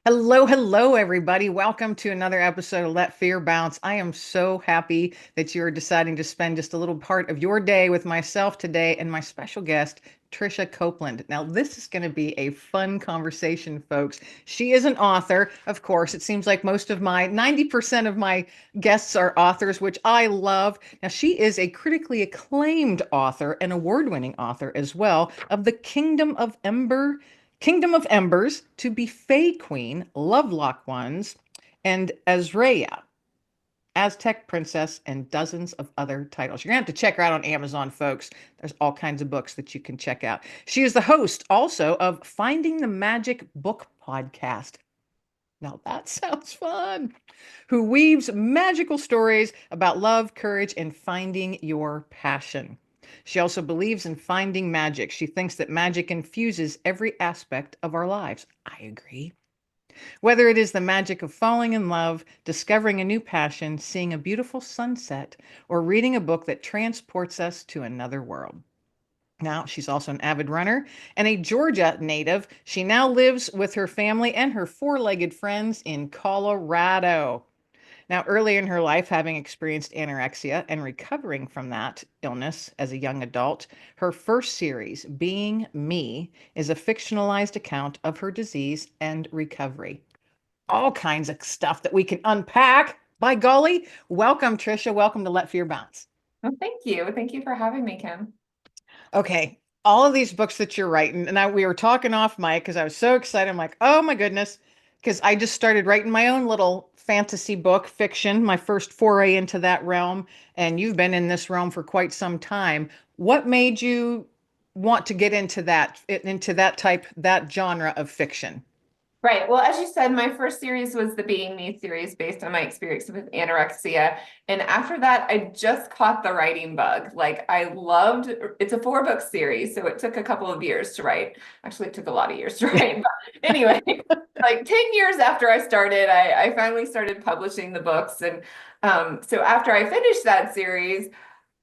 Hello, hello, everybody. Welcome to another episode of Let Fear Bounce. I am so happy that you're deciding to spend just a little part of your day with myself today and my special guest, Tricia Copeland. Now, this is going to be a fun conversation, folks. She is an author, of course. It seems like most of my 90% of my guests are authors, which I love. Now, she is a critically acclaimed author and award-winning author as well of the Kingdom of Embers, to be Fae Queen, Lovelock Ones, and Azreya, Aztec Priestess, and dozens of other titles. You're going to have to check her out on Amazon, folks. There's all kinds of books that you can check out. She is the host also of Finding the Magic Book podcast. Now that sounds fun. Who weaves magical stories about love, courage, and finding your passion. She also believes in finding magic. She thinks that magic infuses every aspect of our lives. I agree. Whether it is the magic of falling in love, discovering a new passion, seeing a beautiful sunset, or reading a book that transports us to another world. Now, she's also an avid runner and a Georgia native. She now lives with her family and her four-legged friends in Colorado. Now, early in her life, having experienced anorexia and recovering from that illness as a young adult, her first series, Being Me, is a fictionalized account of her disease and recovery. All kinds of stuff that we can unpack. By golly, welcome, Tricia. Welcome to Let Fear Bounce. Well, thank you. Thank you for having me, Kim. Okay, all of these books that you're writing, and we were talking off mic because I was so excited. I'm like, oh my goodness, because I just started writing my own little fantasy book, fiction, my first foray into that realm, and you've been in this realm for quite some time. What made you want to get into that genre of fiction? Right. Well, as you said, my first series was the Being Me series based on my experience with anorexia. And after that, I just caught the writing bug. Like I loved, it's a 4 book series, so it took a couple of years to write. Actually, it took a lot of years to write. But anyway, like 10 years after I started, I finally started publishing the books. And so after I finished that series,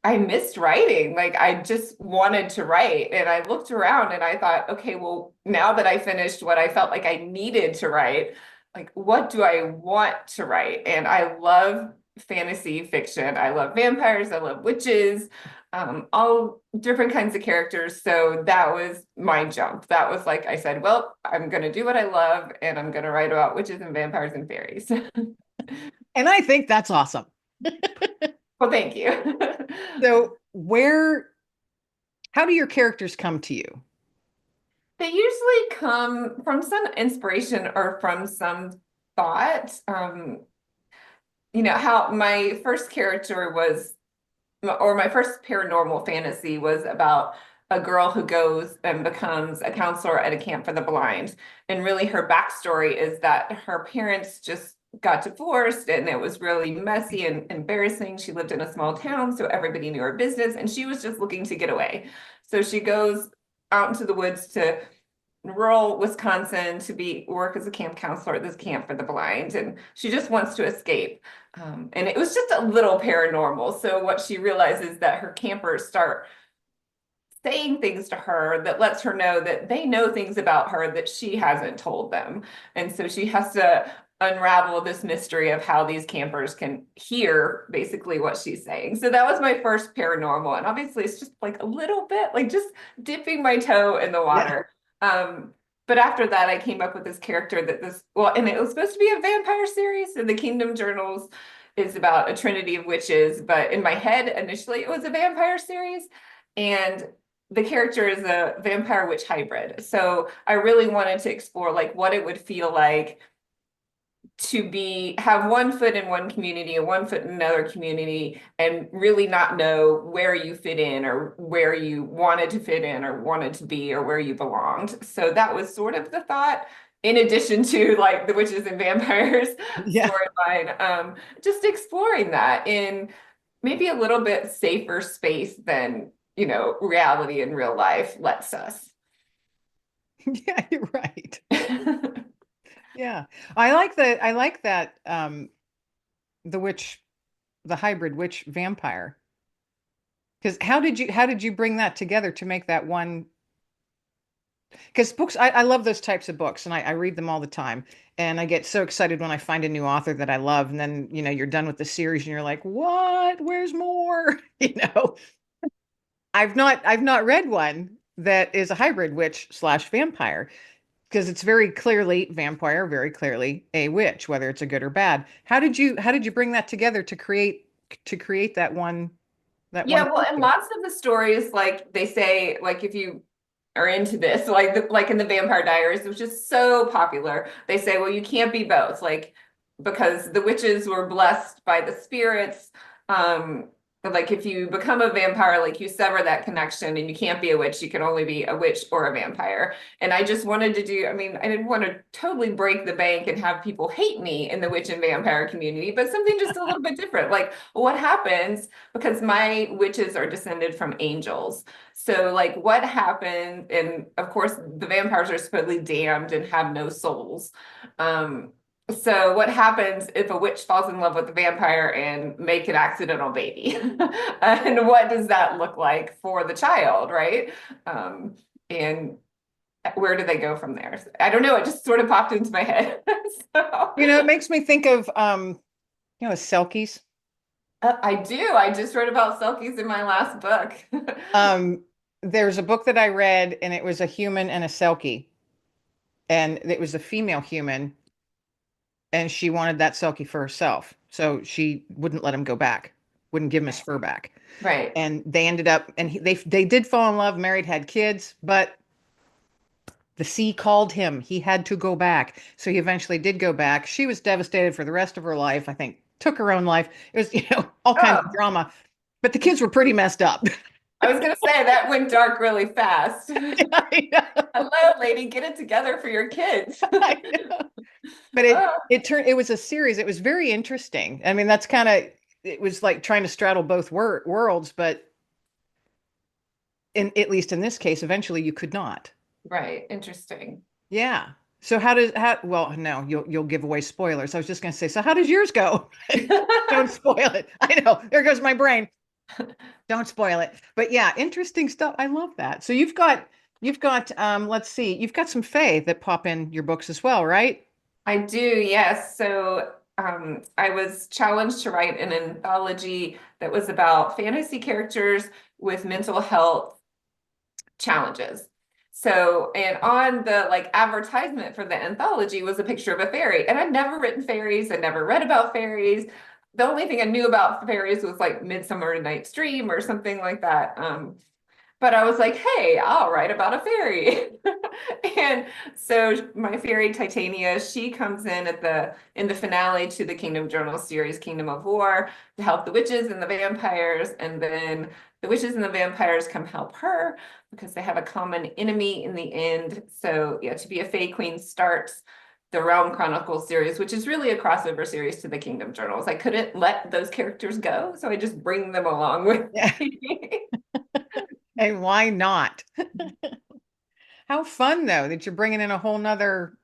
I missed writing. Like I just wanted to write. And I looked around and I thought, okay, well, now that I finished what I felt like I needed to write, like what do I want to write? And I love fantasy fiction. I love vampires, I love witches, all different kinds of characters. So that was my jump. That was like I said, well, I'm gonna do what I love and I'm gonna write about witches and vampires and fairies. And I think that's awesome. Well, thank you. So, how do your characters come to you? They usually come from some inspiration or from some thought. How my first character was, or my first paranormal fantasy was about a girl who goes and becomes a counselor at a camp for the blind. And really, her backstory is that her parents just got divorced and it was really messy and embarrassing. She lived in a small town, so everybody knew her business, and she was just looking to get away. So she goes out into the woods to rural Wisconsin to be work as a camp counselor at this camp for the blind, and she just wants to escape. And it was just a little paranormal. So what she realizes that her campers start saying things to her that lets her know that they know things about her that she hasn't told them. And so she has to unravel this mystery of how these campers can hear basically what she's saying. So that was my first paranormal. And obviously it's just like a little bit like just dipping my toe in the Yeah. water. But after that, I came up with this character and it was supposed to be a vampire series. So the Kingdom Journals is about a trinity of witches. But in my head, initially, it was a vampire series. And the character is a vampire witch hybrid. So I really wanted to explore like what it would feel like to have one foot in one community and one foot in another community and really not know where you fit in or where you wanted to fit in or wanted to be or where you belonged. So that was sort of the thought, in addition to like the witches and vampires Yeah. storyline. Just exploring that in maybe a little bit safer space than reality in real life lets us. Yeah, you're right. Yeah. I like that the witch the hybrid witch vampire. Because how did you bring that together to make that one Because books, I love those types of books, and I read them all the time. And I get so excited when I find a new author that I love, and then you're done with the series, and you're like, "What? Where's more?" I've not read one that is a hybrid witch slash vampire because it's very clearly vampire, very clearly a witch, whether it's a good or bad. How did you bring that together to create that one Yeah, well, and character? lots of the stories, like they say, like if you are into this, like in the Vampire Diaries, which is so popular, they say, well, you can't be both, like because the witches were blessed by the spirits. But like if you become a vampire, like you sever that connection and you can't be a witch, you can only be a witch or a vampire. And I just wanted to do, I mean, I didn't want to totally break the bank and have people hate me in the witch and vampire community, but something just a little bit different. Like what happens because my witches are descended from angels. So, like, what happened? And of course, the vampires are supposedly damned and have no souls. Um, so, what happens if a witch falls in love with a vampire and make an accidental baby? And what does that look like for the child, right? And where do they go from there? I don't know. It just sort of popped into my head. So, It makes me think of Selkies. I do. I just wrote about Selkies in my last book. Um, there's a book that I read, and it was a human and a Selkie, and it was a female human, and she wanted that Selkie for herself, so she wouldn't let him go back, wouldn't give him his fur back, Right. and they ended up, and they did fall in love, married, had kids, but the sea called him. He had to go back, so he eventually did go back. She was devastated for the rest of her life. I think took her own life. It was, all kinds of Oh, drama, but the kids were pretty messed up. I was gonna say that went dark really fast. I know. Hello, lady, get it together for your kids. I know. But it Oh, it turned it was a series. It was very interesting. I mean, that's kind of it was like trying to straddle both worlds, but at least in this case, eventually you could not. right. Interesting. Yeah. So well, no, you'll give away spoilers. I was just going to say, so how does yours go? Don't spoil it. I know. There goes my brain. Don't spoil it. But yeah, interesting stuff. I love that. So you've got let's see. You've got some Fae that pop in your books as well, right? I do, yes. So I was challenged to write an anthology that was about fantasy characters with mental health challenges. So, and on the like advertisement for the anthology was a picture of a fairy. And I'd never written fairies, I'd never read about fairies. The only thing I knew about fairies was like Midsummer Night's Dream or something like that. But I was like, hey, I'll write about a fairy. And so my fairy Titania, she comes in in the finale to the Kingdom Journal series, Kingdom of War, to help the witches and the vampires. And then the witches and the vampires come help her because they have a common enemy in the end. So yeah, to be a Fae Queen starts the Realm Chronicles series, which is really a crossover series to the Kingdom Journals. I couldn't let those characters go, so I just bring them along with Yeah. me. And why not? How fun though that you're bringing in a whole nother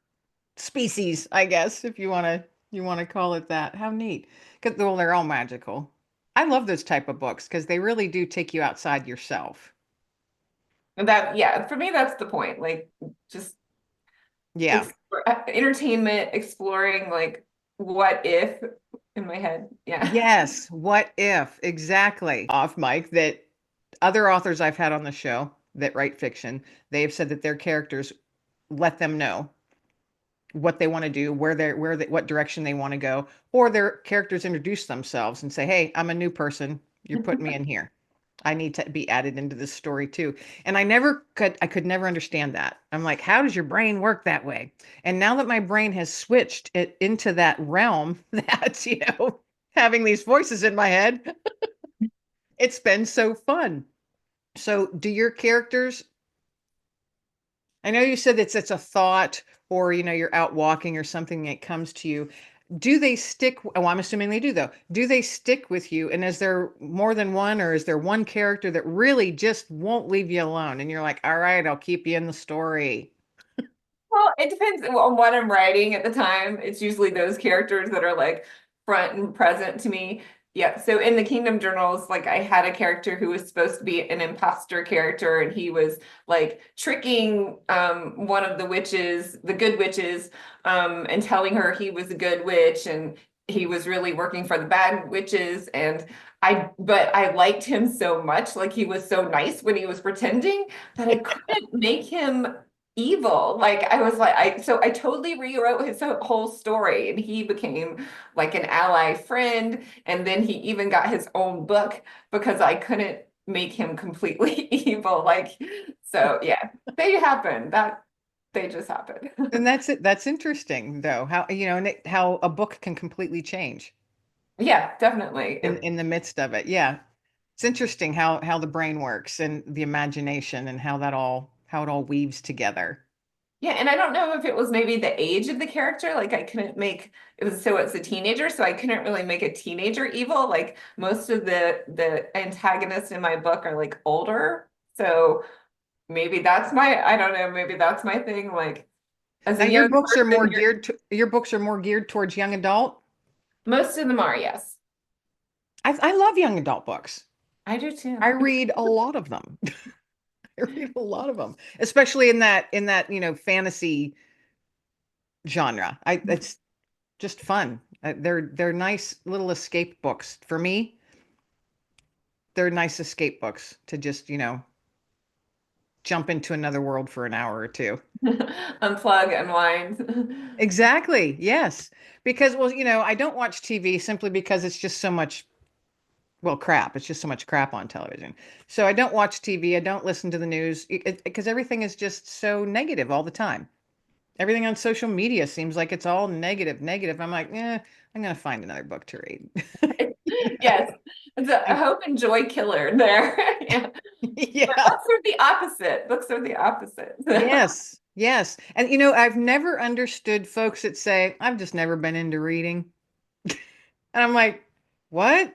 species, I guess, if you want to call it that. How neat. Because well, they're all magical. I love those type of books because they really do take you outside yourself. And that, yeah, for me, that's the point. Like, just Yeah. explore, entertainment, exploring, like, what if in my head. Yeah. Yes. What if? Exactly. Off mic that other authors I've had on the show that write fiction, they've said that their characters let them know what they want to do, what direction they want to go, or their characters introduce themselves and say, "Hey, I'm a new person. You're putting me in here. I need to be added into this story too." And I could never understand that. I'm like, how does your brain work that way? And now that my brain has switched it into that realm, that's, having these voices in my head, it's been so fun. So, do your characters, I know you said it's a thought or you're out walking or something that comes to you. Do they stick? Oh, I'm assuming they do though. Do they stick with you? And is there more than one, or is there one character that really just won't leave you alone? And you're like, all right, I'll keep you in the story. Well, it depends on what I'm writing at the time. It's usually those characters that are like front and present to me. Yeah, so in the Kingdom journals, like I had a character who was supposed to be an imposter character, and he was like tricking one of the witches, the good witches, and telling her he was a good witch, and he was really working for the bad witches. And but I liked him so much, like he was so nice when he was pretending that I couldn't make him evil. Like I was like, so I totally rewrote his whole story, and he became like an ally friend, and then he even got his own book because I couldn't make him completely evil. Like, so yeah, they happen. That they just happen. And that's it. That's interesting, though, how, and how a book can completely change Yeah, definitely. in the midst of it. Yeah. It's interesting how the brain works and the imagination and how it all weaves together. Yeah, and I don't know if it was maybe the age of the character. Like I couldn't make it was so it's a teenager, so I couldn't really make a teenager evil. Like most of the antagonists in my book are like older. So maybe that's my, I don't know, maybe that's my thing. Like as Now a young person, your books are more geared towards young adult. most of them are, yes. I love young adult books. I do too. I read a lot of them. I read a lot of them, especially in that, fantasy genre. It's just fun. They're nice little escape books. For me, they're nice escape books to just, jump into another world for an hour or two. Unplug, unwind. Exactly. Yes. Because, well, I don't watch TV simply because it's just so much, well, crap. It's just so much crap on television. So I don't watch TV. I don't listen to the news because everything is just so negative all the time. Everything on social media seems like it's all negative, negative. I'm like, I'm gonna find another book to read. Yes. It's a And hope and joy killer there. Yeah. But yeah, books are the opposite. Books are the opposite. yes, yes. And I've never understood folks that say, I've just never been into reading. And I'm like, what?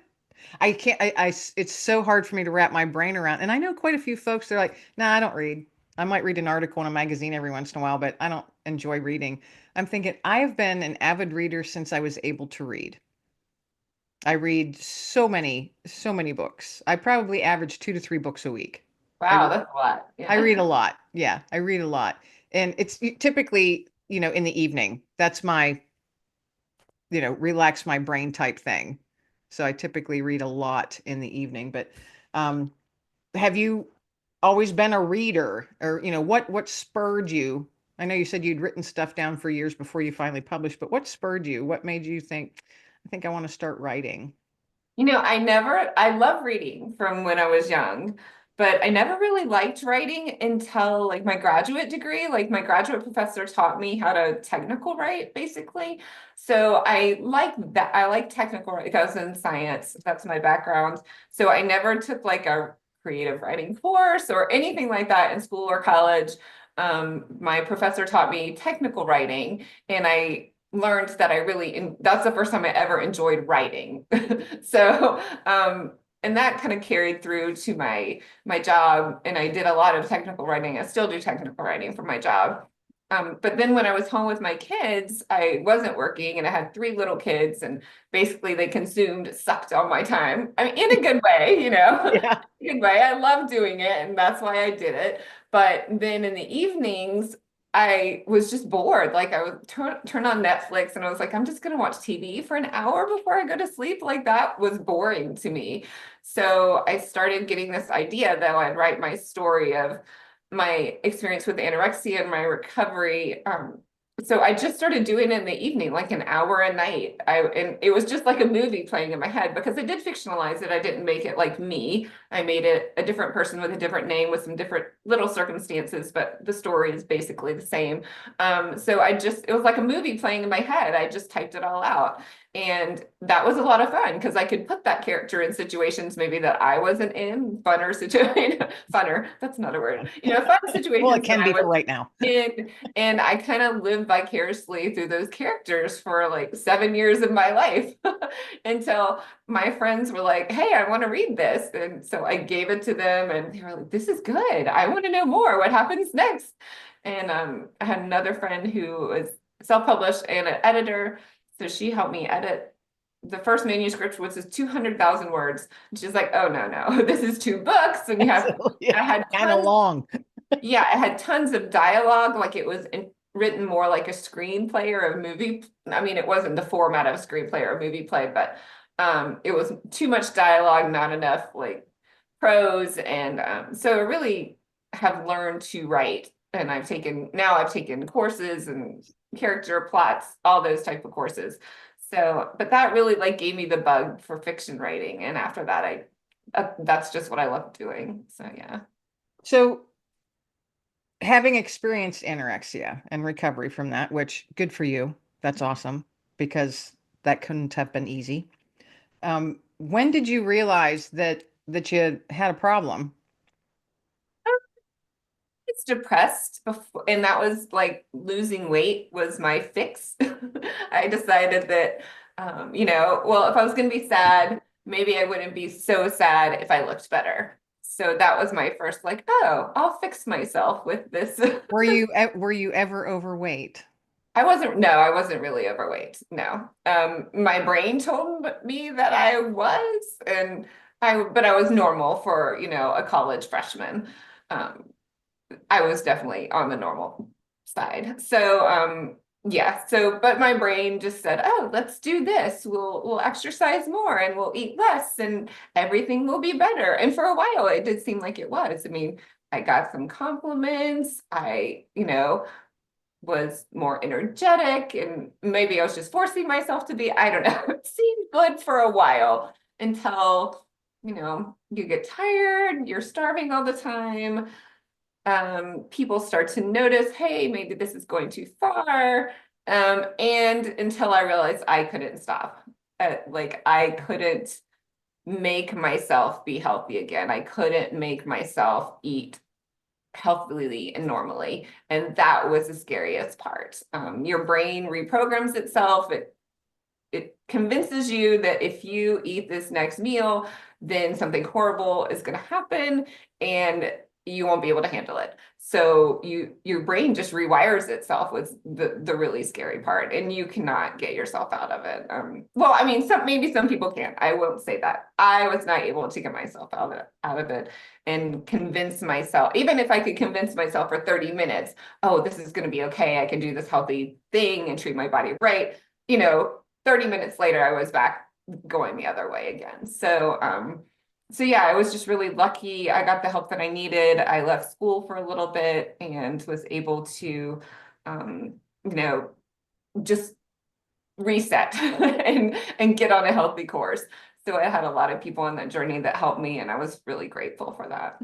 I can't, it's so hard for me to wrap my brain around. And I know quite a few folks, they're like, nah, I don't read. I might read an article in a magazine every once in a while, but I don't enjoy reading. I'm thinking, I've been an avid reader since I was able to read. I read so many books. I probably average 2 to 3 books a week. I Wow, read, that's a lot. I Yeah. read a lot. Yeah, I read a lot. And it's typically, in the evening. That's my, relax my brain type thing. So I typically read a lot in the evening. But um, have you always been a reader, or what spurred you? I know you said you'd written stuff down for years before you finally published, but what spurred you? What made you think, I think I want to start writing? I love reading from when I was young, but I never really liked writing until like my graduate degree. Like my graduate professor taught me how to technical write, basically. So I like that. I like technical writing. I was in science. That's my background. So I never took like a creative writing course or anything like that in school or college. My professor taught me technical writing, and I learned that that's the first time I ever enjoyed writing. So, and that kind of carried through to my job, and I did a lot of technical writing. I still do technical writing for my job. But then when I was home with my kids, I wasn't working, and I had 3 little kids, and basically they sucked all my time. I mean, in a good way, Yeah. in a good way. I love doing it, and that's why I did it. But then in the evenings, I was just bored. Like I would turn on Netflix, and I was like, I'm just gonna watch TV for an hour before I go to sleep. Like that was boring to me. So I started getting this idea that I'd write my story of my experience with anorexia and my recovery. So I just started doing it in the evening, like an hour a night. And it was just like a movie playing in my head because I did fictionalize it. I didn't make it like me. I made it a different person with a different name with some different little circumstances, but the story is basically the same. So it was like a movie playing in my head. I just typed it all out. And that was a lot of fun because I could put that character in situations maybe that I wasn't in, funner situation, funner, that's not a word, fun Well, it situations that can I be was for right now. in. And I kind of lived vicariously through those characters for like 7 years of my life until my friends were like, hey, I want to read this. And so I gave it to them, and they were like, this is good. I want to know more. What happens next? And I had another friend who was self-published and an editor. So she helped me edit the first manuscript was just 200,000 words. And she's like, oh no, no, this is 2 books. And you have, So, yeah, I had kind of tons, long. yeah, it had tons of dialogue. Like it was written more like a screenplay or a movie. I mean, it wasn't the format of a screenplay or a movie play, but it was too much dialogue, not enough like prose. And so I really have learned to write. And I've taken courses and character plots, all those type of courses. So, but that really like gave me the bug for fiction writing. And after that, that's just what I love doing. So yeah. So, having experienced anorexia and recovery from that, which good for you, that's awesome because that couldn't have been easy. When did you realize that you had a problem? It's depressed before, and that was like losing weight was my fix. I decided that, well, if I was going to be sad, maybe I wouldn't be so sad if I looked better. So that was my first, like, oh, I'll fix myself with this. Were you ever overweight? I wasn't really overweight. No. My brain told me that I was, and but I was normal for, a college freshman. Um, I was definitely on the normal side. So yeah, but my brain just said, "Oh, let's do this. We'll exercise more and we'll eat less and everything will be better." And for a while it did seem like it was. I mean, I got some compliments. I, was more energetic and maybe I was just forcing myself to be. I don't know. It seemed good for a while until, you get tired, you're starving all the time, people start to notice, hey, maybe this is going too far. And until I realized I couldn't stop. Like I couldn't make myself be healthy again. I couldn't make myself eat healthily and normally. And that was the scariest part. Your brain reprograms itself. It convinces you that if you eat this next meal, then something horrible is going to happen and you won't be able to handle it. So your brain just rewires itself was the really scary part, and you cannot get yourself out of it. Well, I mean, maybe some people can. I won't say that. I was not able to get myself out of it and convince myself, even if I could convince myself for 30 minutes, oh, this is going to be okay. I can do this healthy thing and treat my body right. 30 minutes later, I was back going the other way again. So yeah, I was just really lucky. I got the help that I needed. I left school for a little bit and was able to, you know, just reset and get on a healthy course. So I had a lot of people on that journey that helped me, and I was really grateful for that.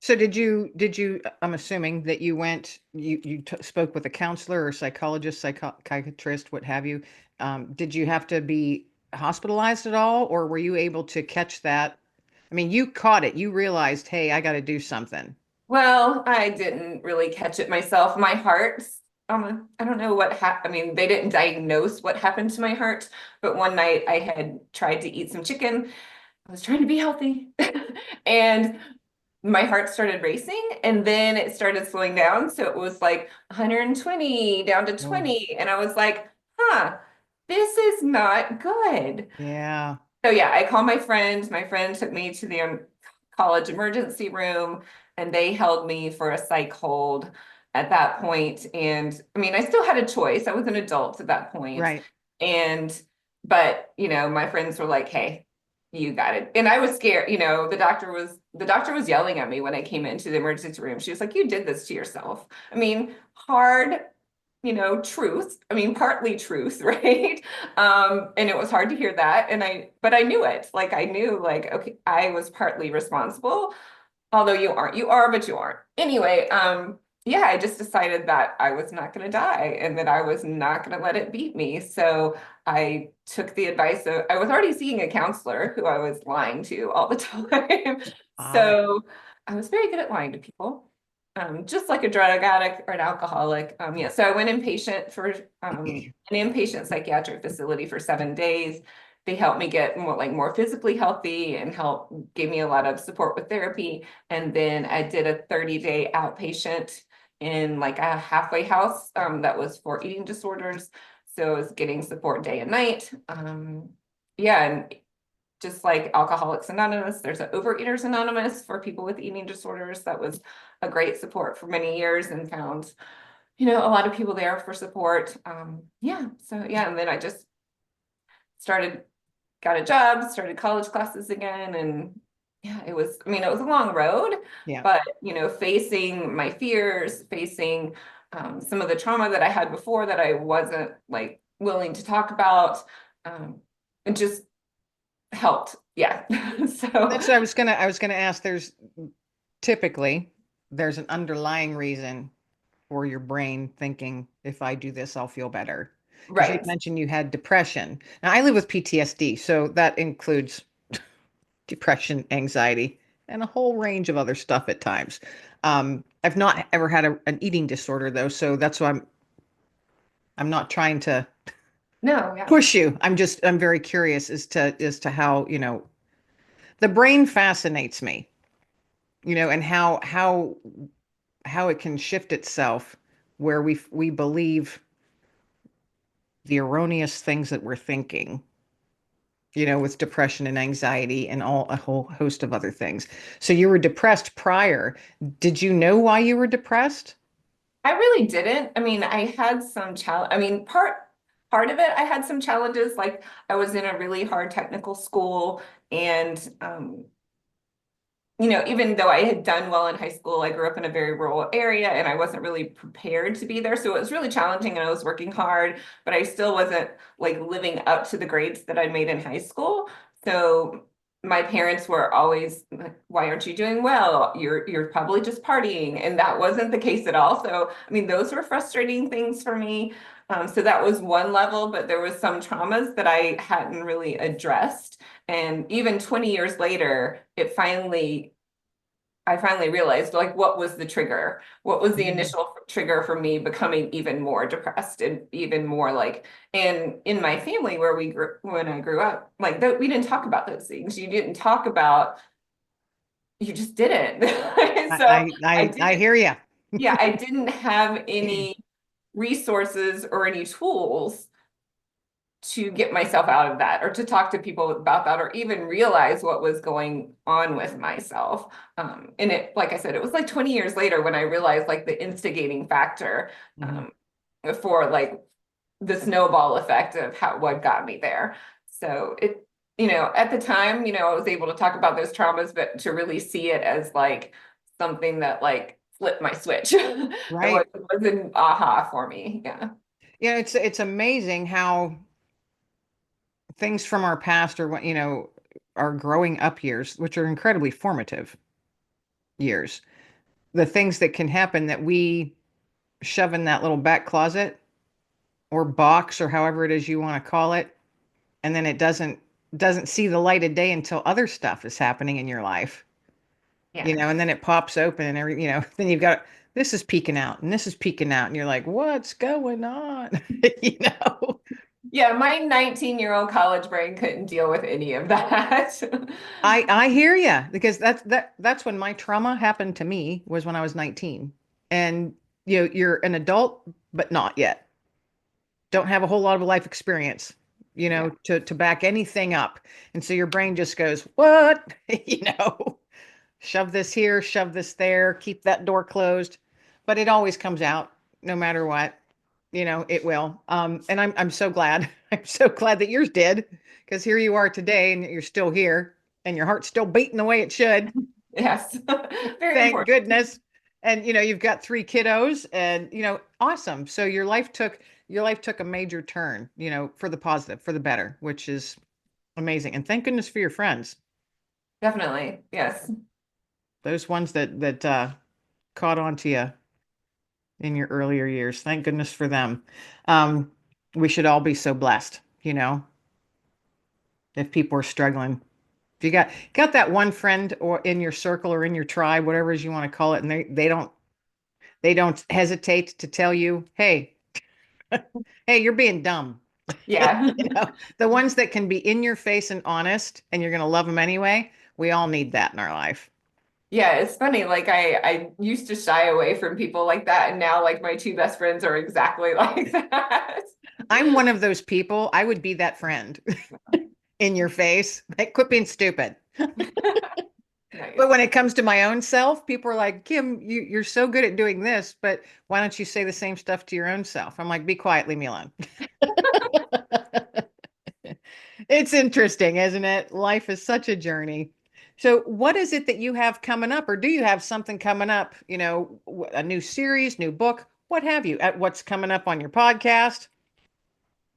So did you I'm assuming that you spoke with a counselor or psychologist, psychiatrist, what have you. Did you have to be hospitalized at all, or were you able to catch that? I mean, you caught it. You realized, hey, I got to do something. Well, I didn't really catch it myself. My heart, I don't know what happened. I mean, they didn't diagnose what happened to my heart, but one night I had tried to eat some chicken. I was trying to be healthy, and my heart started racing, and then it started slowing down. So it was like 120 down to Oh, 20. And I was like, huh, this is not good. yeah. So yeah, I called my friend. My friend took me to the college emergency room, and they held me for a psych hold at that point. And I mean, I still had a choice. I was an adult at that point. Right. And but my friends were like, "Hey, you got it." And I was scared. The doctor was yelling at me when I came into the emergency room. She was like, "You did this to yourself." I mean, hard truth. I mean, partly truth, right? And it was hard to hear that. But I knew it. Like I knew, like, okay, I was partly responsible. Although you are, but you aren't. Anyway, yeah, I just decided that I was not going to die and that I was not going to let it beat me. So I took the advice of, I was already seeing a counselor who I was lying to all the time. Ah. So I was very good at lying to people. Just like a drug addict or an alcoholic. Yeah, so I went inpatient for an inpatient psychiatric facility for 7 days. They helped me get more physically healthy and gave me a lot of support with therapy. And then I did a 30-day outpatient in like a halfway house that was for eating disorders. So I was getting support day and night. yeah, and just like Alcoholics Anonymous, there's an Overeaters Anonymous for people with eating disorders. That was a great support for many years and found, a lot of people there for support. Yeah, so yeah, and then I just started, got a job, started college classes again, and yeah, it was a long road, Yeah. but facing my fears, facing some of the trauma that I had before that I wasn't like willing to talk about, it just helped. Yeah. So That's what I was gonna ask. Typically there's an underlying reason for your brain thinking, if I do this, I'll feel better. Because you right. mentioned you had depression. Now I live with PTSD, so that includes depression, anxiety, and a whole range of other stuff at times. I've not ever had an eating disorder though, so that's why I'm not trying to No, yeah. push you. I'm very curious as to how, the brain fascinates me, and how it can shift itself where we believe the erroneous things that we're thinking, with depression and anxiety and a whole host of other things. So you were depressed prior. Did you know why you were depressed? I really didn't. I mean, I had some challenge. I mean, part of it, I had some challenges. Like I was in a really hard technical school, and even though I had done well in high school, I grew up in a very rural area and I wasn't really prepared to be there. So it was really challenging and I was working hard, but I still wasn't like living up to the grades that I made in high school. So my parents were always like, why aren't you doing well? You're probably just partying. And that wasn't the case at all. So I mean, those were frustrating things for me. So that was one level, but there was some traumas that I hadn't really addressed. And even 20 years later, I finally realized like what was the trigger? What was the Mhm. initial trigger for me becoming even more depressed and even more like, and in my family where when I grew up, like we didn't talk about those things. You didn't talk about, you just didn't. I So I I I didn't, hear you. yeah, I didn't have any resources or any tools to get myself out of that or to talk to people about that or even realize what was going on with myself. And it, like I said, it was like 20 years later when I realized like the instigating factor Mhm. for like the snowball effect of what got me there. So it, at the time, I was able to talk about those traumas, but to really see it as like something that like flipped my switch. Right. It was an aha for me. Yeah. It's amazing how things from our past, or what, our growing up years, which are incredibly formative years, the things that can happen that we shove in that little back closet or box, or however it is you want to call it, and then it doesn't see the light of day until other stuff is happening in your life, Yeah. and then it pops open and then you've got this is peeking out and this is peeking out and you're like, what's going on? you know Yeah, my 19-year-old college brain couldn't deal with any of that. I hear you, because that's when my trauma happened to me, was when I was 19. And you're an adult but not yet, don't have a whole lot of life experience, Yeah. to back anything up. And so your brain just goes, what? Shove this here, shove this there, keep that door closed. But it always comes out no matter what. It will. And I'm so glad. I'm so glad that yours did, because here you are today and you're still here and your heart's still beating the way it should. Yes. Very Thank important. goodness. And you've got three kiddos, and awesome. So your life took a major turn, for the positive, for the better, which is amazing. And thank goodness for your friends. Definitely. Yes. Those ones that caught on to you in your earlier years. Thank goodness for them. Um, we should all be so blessed, if people are struggling. If you got that one friend, or in your circle or in your tribe, whatever it is you want to call it, and they don't hesitate to tell you, hey, hey, you're being dumb. Yeah. The ones that can be in your face and honest, and you're going to love them anyway. We all need that in our life. Yeah, it's funny. Like I used to shy away from people like that, and now like my two best friends are exactly like that. I'm one of those people. I would be that friend. in your face. Like, quit being stupid. But Nice. when it comes to my own self, people are like, Kim, you're so good at doing this, but why don't you say the same stuff to your own self? I'm like, be quiet, leave me alone. It's interesting, isn't it? Life is such a journey. So, what is it that you have coming up, or do you have something coming up? A new series, new book, what have you? At what's coming up on your podcast?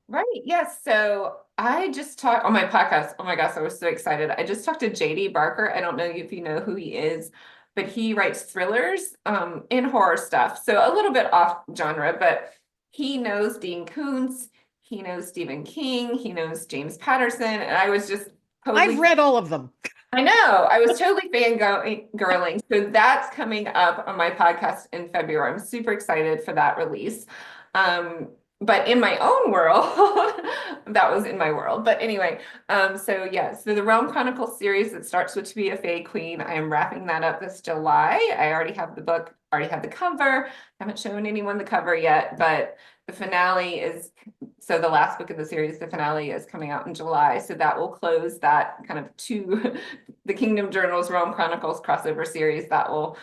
Right. Yes. So I just talked on my podcast. Oh my gosh, I was so excited. I just talked to JD Barker. I don't know if you know who he is, but he writes thrillers and horror stuff. So a little bit off genre, but he knows Dean Koontz, he knows Stephen King, he knows James Patterson, and I was just I've totally read all of them. I know. I was totally fangirling. So that's coming up on my podcast in February. I'm super excited for that release. Um, but in my own world, that was in my world. But anyway, so yeah, so the Realm Chronicles series that starts with To Be a Fae Queen, I am wrapping that up this July. I already have the book, already have the cover. Haven't shown anyone the cover yet, but the finale is so the last book of the series, the finale is coming out in July. So that will close that kind of two the Kingdom Journals Realm Chronicles crossover series that will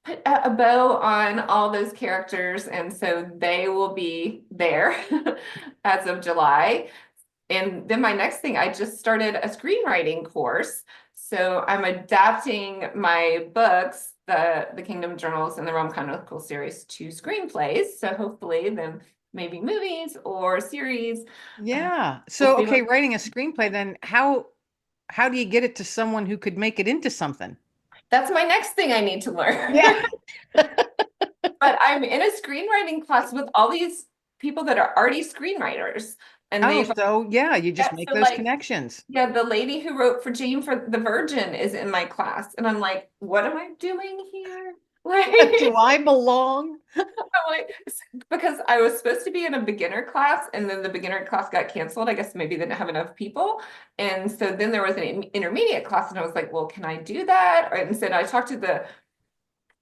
put a bow on all those characters. And so they will be there as of July. And then my next thing, I just started a screenwriting course. So I'm adapting my books, the Kingdom Journals and the Realm Chronicles series to screenplays. So hopefully then maybe movies or series. Yeah. We'll So, see okay, what writing a screenplay, then how do you get it to someone who could make it into something? that's my next thing I need to learn. Yeah. But I'm in a screenwriting class with all these people that are already screenwriters. And Oh, they've, so yeah, you just yeah, make so those like, connections. yeah, the lady who wrote for Jane for the Virgin is in my class. And I'm like, what am I doing here? Like, Do I belong? I'm like, because I was supposed to be in a beginner class and then the beginner class got canceled. I guess maybe they didn't have enough people. And so then there was an intermediate class and I was like, well, can I do that? And so I talked to the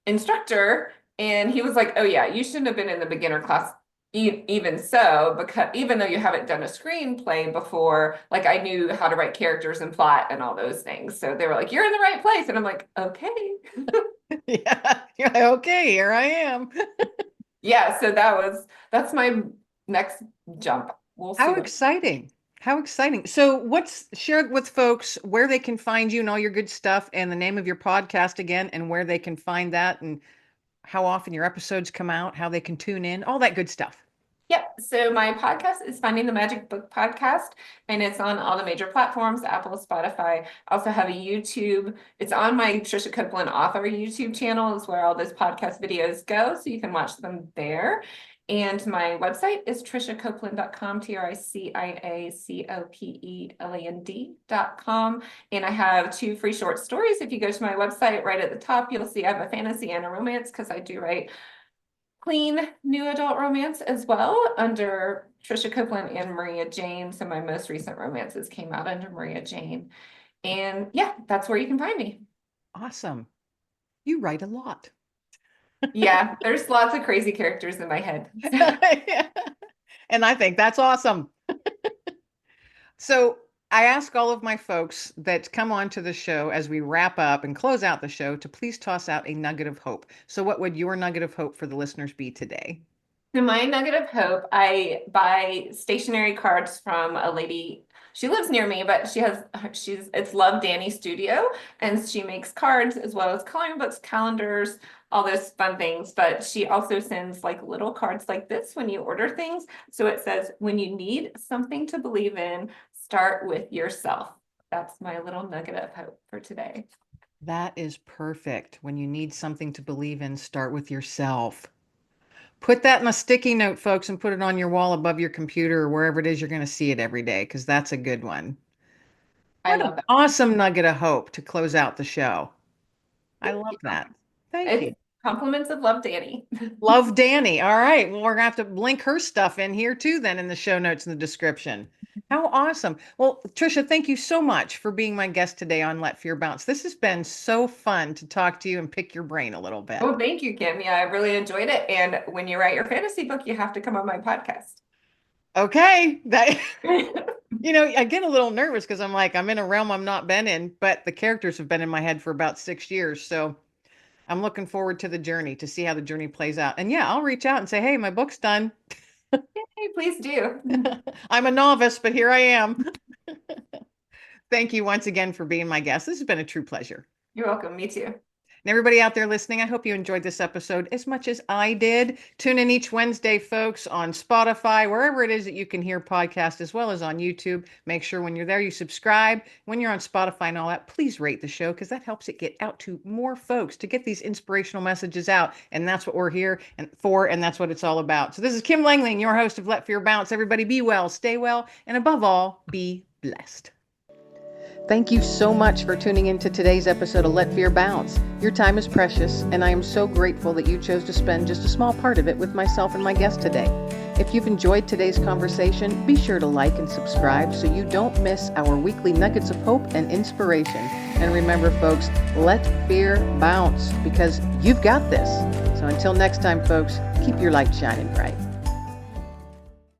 instructor and he was like, oh yeah, you shouldn't have been in the beginner class even so, because even though you haven't done a screenplay before, like I knew how to write characters and plot and all those things. So they were like, you're in the right place. And I'm like, okay. Yeah. You're like, okay, here I am. Yeah, so that's my next jump. We'll see How what. exciting. How exciting. So what's share with folks where they can find you and all your good stuff and the name of your podcast again and where they can find that and how often your episodes come out, how they can tune in, all that good stuff. Yep. So my podcast is Finding the Magic Book Podcast, and it's on all the major platforms, Apple, Spotify. I also have a YouTube. It's on my Tricia Copeland author YouTube channel is where all those podcast videos go. So you can watch them there. And my website is triciacopeland.com, TriciaCopeland.com. And I have two free short stories. If you go to my website, right at the top, you'll see I have a fantasy and a romance because I do write clean new adult romance as well under Tricia Copeland and Maria Jane. So my most recent romances came out under Maria Jane. And yeah, that's where you can find me. Awesome. You write a lot. Yeah, there's lots of crazy characters in my head. And I think that's awesome. So I ask all of my folks that come on to the show as we wrap up and close out the show to please toss out a nugget of hope. So what would your nugget of hope for the listeners be today? So my nugget of hope, I buy stationery cards from a lady. She lives near me, but it's Love Danny Studio, and she makes cards as well as coloring books, calendars, all those fun things. But she also sends like little cards like this when you order things. So it says, when you need something to believe in, start with yourself. That's my little nugget of hope for today. That is perfect. When you need something to believe in, start with yourself. Put that in a sticky note, folks, and put it on your wall above your computer or wherever it is you're going to see it every day, because that's a good one. I What an love that. awesome nugget of hope to close out the show. I Thank love you. that. Thank It's you. compliments of Love Danny. Love Danny. All right. Well, we're going to have to link her stuff in here too, then in the show notes in the description. How awesome. Well, Tricia, thank you so much for being my guest today on Let Fear Bounce. This has been so fun to talk to you and pick your brain a little bit. Oh, thank you, Kim. Yeah, I really enjoyed it. And when you write your fantasy book, you have to come on my podcast. Okay. That I get a little nervous because I'm like, I'm in a realm I'm not been in, but the characters have been in my head for about 6 years. So I'm looking forward to the journey to see how the journey plays out. And yeah, I'll reach out and say, hey, my book's done. Hey, please do. I'm a novice, but here I am. Thank you once again for being my guest. This has been a true pleasure. You're welcome. Me too. And everybody out there listening, I hope you enjoyed this episode as much as I did. Tune in each Wednesday, folks, on Spotify, wherever it is that you can hear podcasts, as well as on YouTube. Make sure when you're there, you subscribe. When you're on Spotify and all that, please rate the show because that helps it get out to more folks to get these inspirational messages out. And that's what we're here and that's what it's all about. So this is Kim Langling, your host of Let Fear Bounce. Everybody be well, stay well, and above all, be blessed. Thank you so much for tuning into today's episode of Let Fear Bounce. Your time is precious, and I am so grateful that you chose to spend just a small part of it with myself and my guest today. If you've enjoyed today's conversation, be sure to like and subscribe so you don't miss our weekly nuggets of hope and inspiration. And remember, folks, let fear bounce because you've got this. So until next time, folks, keep your light shining bright.